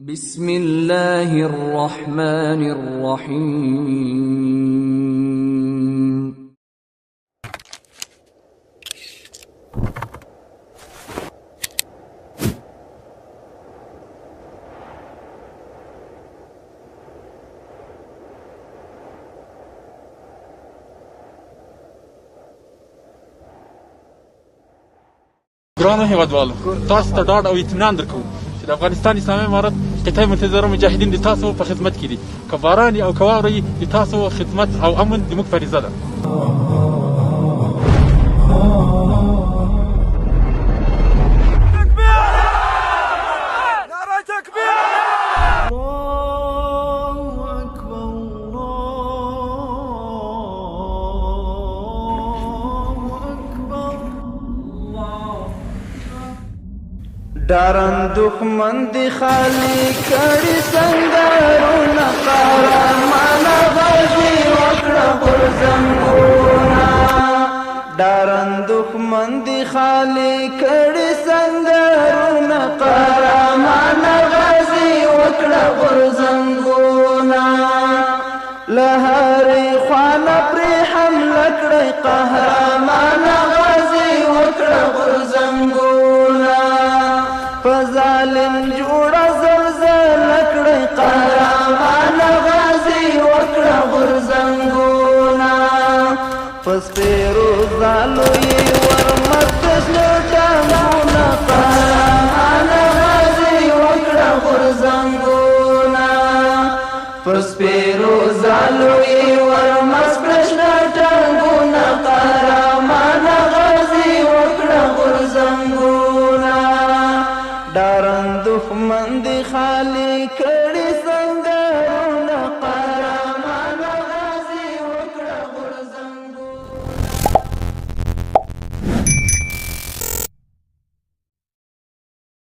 بسم الله الرحمن الرحيم. ګرانو هېوادوالو، تاسو ته ډاډ او اطمینان درکوو چې د افغانستان اسلامي امارت قطعه منتظره مجاهدین د تاسو په خدمت کې دي. که باران او که واوره وي، د تاسو خدمت او امن زموږ فریضه ده. دارن دښمن دی خالی کړي سنگارونه قهرمان غازي وکړه غورځنګونه. دارن دښمن دی خالی کړي سنگارونه قهرمان غازي وکړه غورځنګونه. له هرې خوانه پرې حمله کړئ قهرمان غازي وکړه غورځنګونه. فظالم جوړه زلزله کړئ قهرمان غازي وکړه غورځنګونه. په سپېرو ځالو یې ورمستش له ډنګونه قهرمان غازي وکړه غورځنګونه. په سپېرو ځالو یې ورمستش له ډنګونه قهرمان غازي وکړه غورځنګونه. دارن دښمن دی خالی کړي